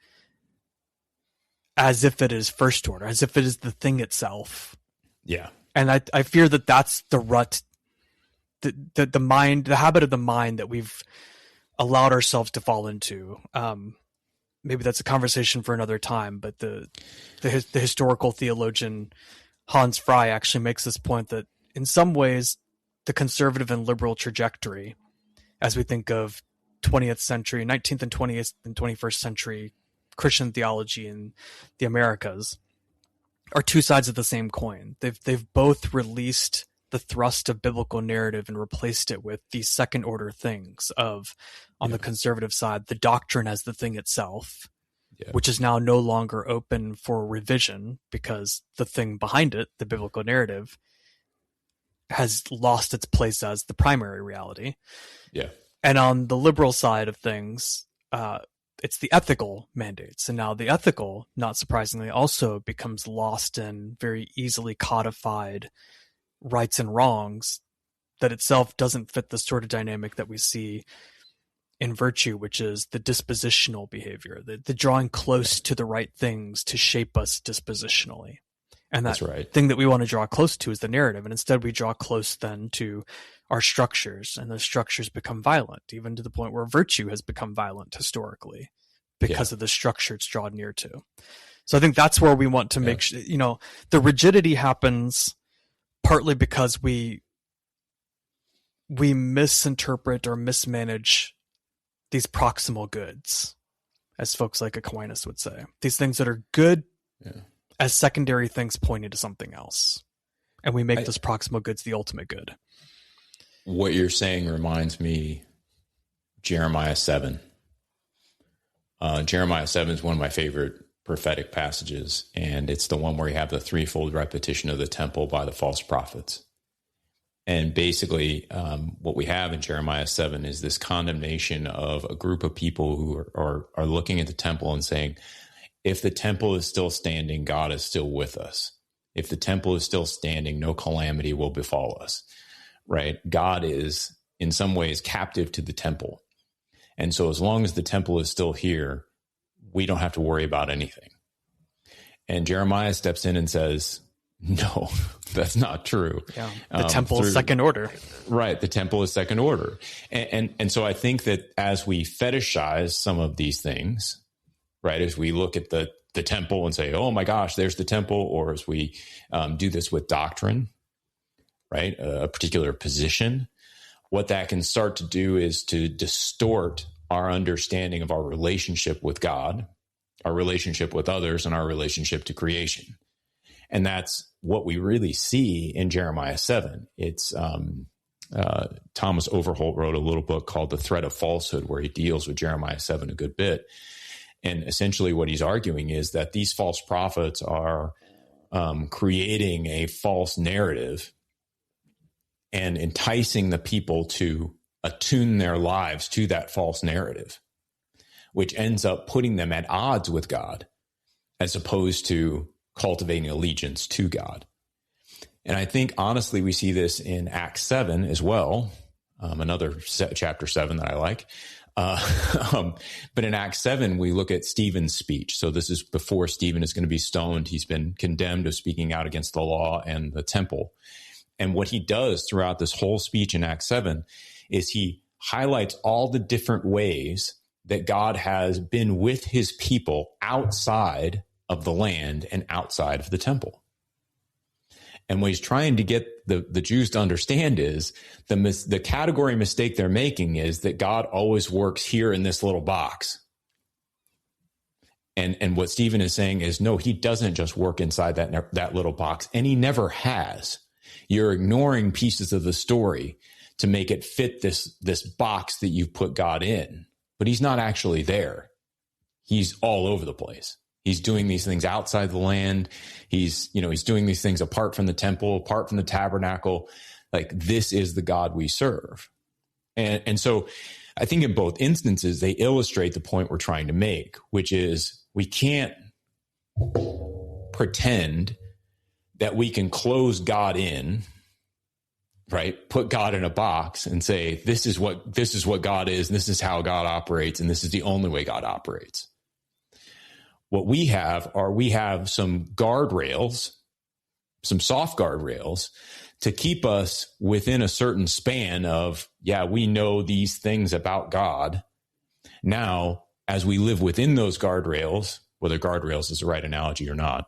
as if it is first order, as if it is the thing itself. Yeah. And I fear that that's the rut, the mind, the habit of the mind that we've allowed ourselves to fall into. Maybe that's a conversation for another time, but the historical theologian Hans Frey actually makes this point that in some ways the conservative and liberal trajectory, as we think of 20th century, 19th and 20th and 21st century Christian theology in the Americas, are two sides of the same coin. They've both released the thrust of biblical narrative and replaced it with these second order things of, on the conservative side, the doctrine as the thing itself, which is now no longer open for revision because the thing behind it, the biblical narrative, has lost its place as the primary reality. Yeah. And on the liberal side of things, it's the ethical mandates. And now the ethical, not surprisingly, also becomes lost in very easily codified rights and wrongs that itself doesn't fit the sort of dynamic that we see in virtue, which is the dispositional behavior, the drawing close to the right things to shape us dispositionally. And that thing that we want to draw close to is the narrative. And instead we draw close then to our structures, and those structures become violent, even to the point where virtue has become violent historically because of the structure it's drawn near to. So I think that's where we want to make sure, the rigidity happens partly because we misinterpret or mismanage these proximal goods, as folks like Aquinas would say. These things that are good as secondary things pointing to something else. And we make those proximal goods the ultimate good. What you're saying reminds me Jeremiah 7. Jeremiah 7 is one of my favorite prophetic passages, and it's the one where you have the threefold repetition of the temple by the false prophets. And basically, what we have in Jeremiah 7 is this condemnation of a group of people who are looking at the temple and saying, if the temple is still standing, God is still with us. If the temple is still standing, no calamity will befall us, right? God is, in some ways, captive to the temple. And so as long as the temple is still here, we don't have to worry about anything. And Jeremiah steps in and says, no, that's not true. Yeah, the temple is second order. Right, the temple is second order. And so I think that as we fetishize some of these things, right, as we look at the temple and say, oh my gosh, there's the temple, or as we do this with doctrine, right, a particular position, what that can start to do is to distort our understanding of our relationship with God, our relationship with others, and our relationship to creation. And that's what we really see in Jeremiah 7. It's Thomas Overholt wrote a little book called The Thread of Falsehood, where he deals with Jeremiah 7 a good bit. And essentially what he's arguing is that these false prophets are creating a false narrative and enticing the people to attune their lives to that false narrative, which ends up putting them at odds with God, as opposed to cultivating allegiance to God. And I think, honestly, we see this in Acts 7 as well, another chapter 7 that I like. But in Acts 7, we look at Stephen's speech. So this is before Stephen is going to be stoned. He's been condemned of speaking out against the law and the temple. And what he does throughout this whole speech in Acts 7 is he highlights all the different ways that God has been with his people outside of the land and outside of the temple. And what he's trying to get the Jews to understand is the category mistake they're making is that God always works here in this little box. And what Stephen is saying is, no, he doesn't just work inside that little box, and he never has. You're ignoring pieces of the story to make it fit this box that you've put God in. But he's not actually there. He's all over the place. He's doing these things outside the land. He's doing these things apart from the temple, apart from the tabernacle. Like, this is the God we serve. And so I think in both instances, they illustrate the point we're trying to make, which is we can't pretend that we can close God in, right? Put God in a box and say, this is what God is, and this is how God operates, and this is the only way God operates. What we have some guardrails, some soft guardrails to keep us within a certain span of, yeah, we know these things about God. Now, as we live within those guardrails, whether guardrails is the right analogy or not,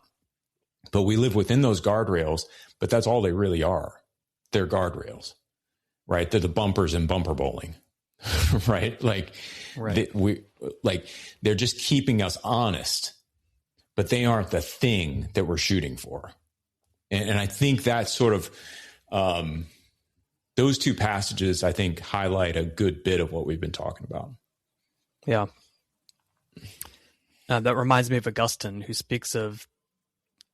but we live within those guardrails, but that's all they really are. They're guardrails, right? They're the bumpers in bumper bowling, right? They're just keeping us honest, but they aren't the thing that we're shooting for. And I think that sort of, those two passages, I think, highlight a good bit of what we've been talking about. Yeah. That reminds me of Augustine, who speaks of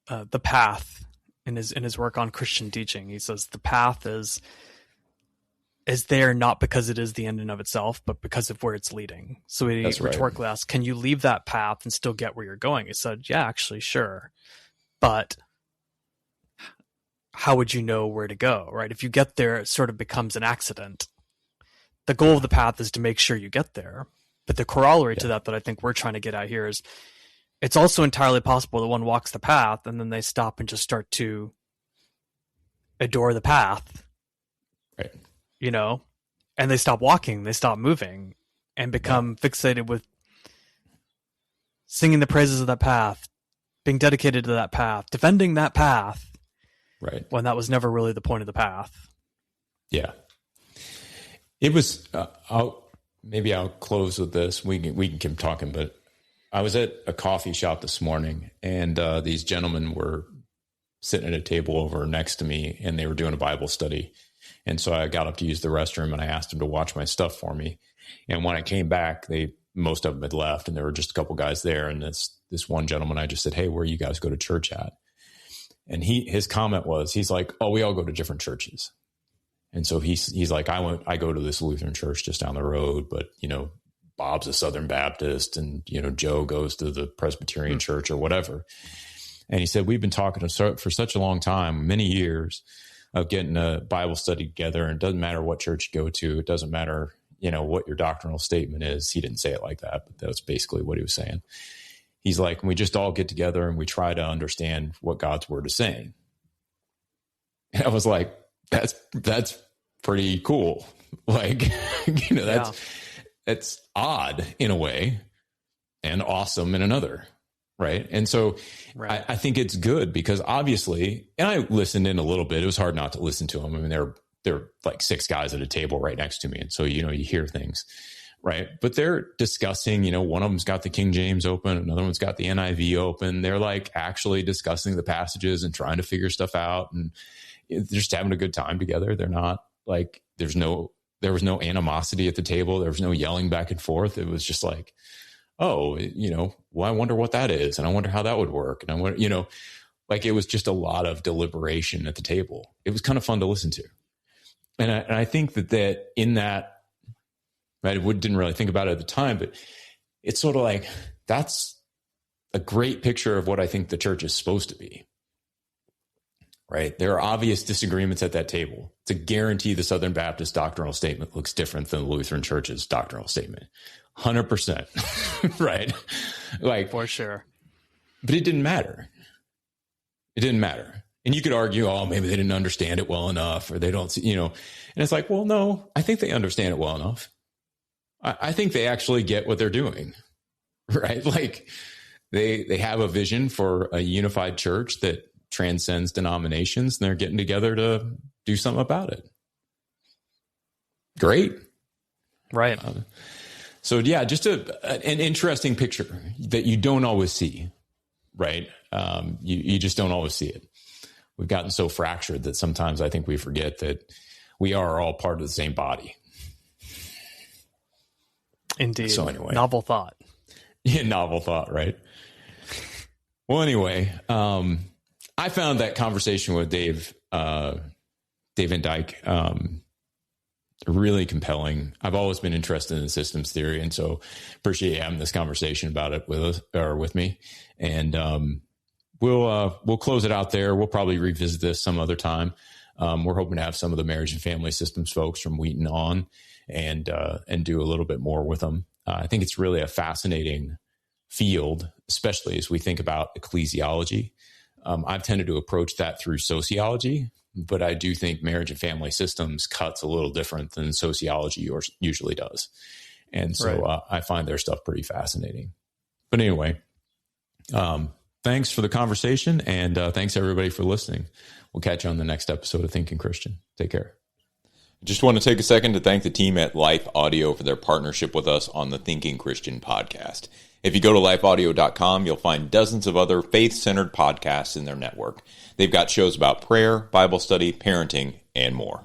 the path in his work on Christian teaching. He says the path is there not because it is the end in of itself, but because of where it's leading. So he rhetorically asked, can you leave that path and still get where you're going? He said, yeah, actually, sure. But how would you know where to go, right? If you get there, it sort of becomes an accident. The goal of the path is to make sure you get there. But the corollary to that I think we're trying to get at here is it's also entirely possible that one walks the path and then they stop and just start to adore the path, right? And they stop walking, they stop moving, and become fixated with singing the praises of that path, being dedicated to that path, defending that path, right, when that was never really the point of the path. Yeah. It was, I'll close with this. We can keep talking, but I was at a coffee shop this morning, and these gentlemen were sitting at a table over next to me, and they were doing a Bible study. And so I got up to use the restroom, and I asked them to watch my stuff for me. And when I came back, most of them had left, and there were just a couple guys there. And this one gentleman, I just said, "Hey, where you guys go to church at?" And his comment was, he's like, "Oh, we all go to different churches." And so he's like, I go to this Lutheran church just down the road, but Bob's a Southern Baptist, and Joe goes to the Presbyterian church or whatever. And he said, we've been talking for such a long time, many years, of getting a Bible study together. And it doesn't matter what church you go to. It doesn't matter, what your doctrinal statement is. He didn't say it like that, but that's basically what he was saying. He's like, we just all get together and we try to understand what God's word is saying. And I was like, that's pretty cool. Like, that's odd in a way and awesome in another. Right. And so I think it's good because obviously, and I listened in a little bit. It was hard not to listen to them. I mean, they're like six guys at a table right next to me. And so, you hear things, right. But they're discussing, one of them's got the King James open. Another one's got the NIV open. They're like actually discussing the passages and trying to figure stuff out. And they're just having a good time together. They're not like, there was no animosity at the table. There was no yelling back and forth. It was just like, oh, well, I wonder what that is. And I wonder how that would work. And I wonder, like it was just a lot of deliberation at the table. It was kind of fun to listen to. And I think that in that, right, I didn't really think about it at the time, but it's sort of like, that's a great picture of what I think the church is supposed to be. Right. There are obvious disagreements at that table. It's a guarantee the Southern Baptist doctrinal statement looks different than the Lutheran Church's doctrinal statement. 100%. Right. Like, for sure. But it didn't matter. It didn't matter. And you could argue, oh, maybe they didn't understand it well enough, or they don't see, and it's like, well, no, I think they understand it well enough. I think they actually get what they're doing. Right. Like they have a vision for a unified church that transcends denominations, and they're getting together to do something about it. Great. Right. So yeah, just an interesting picture that you don't always see, right? You just don't always see it. We've gotten so fractured that sometimes I think we forget that we are all part of the same body. Indeed. So anyway. Novel thought. Yeah, novel thought, right? Well, anyway, I found that conversation with Dave and Dyke really compelling. I've always been interested in systems theory, and so appreciate having this conversation about it with me. And we'll close it out there. We'll probably revisit this some other time. We're hoping to have some of the marriage and family systems folks from Wheaton on and do a little bit more with them. I think it's really a fascinating field, especially as we think about ecclesiology. I've tended to approach that through sociology, but I do think marriage and family systems cuts a little different than sociology usually does. And so I find their stuff pretty fascinating. But anyway, thanks for the conversation, and thanks everybody for listening. We'll catch you on the next episode of Thinking Christian. Take care. Just want to take a second to thank the team at Life Audio for their partnership with us on the Thinking Christian podcast. If you go to lifeaudio.com, you'll find dozens of other faith-centered podcasts in their network. They've got shows about prayer, Bible study, parenting, and more.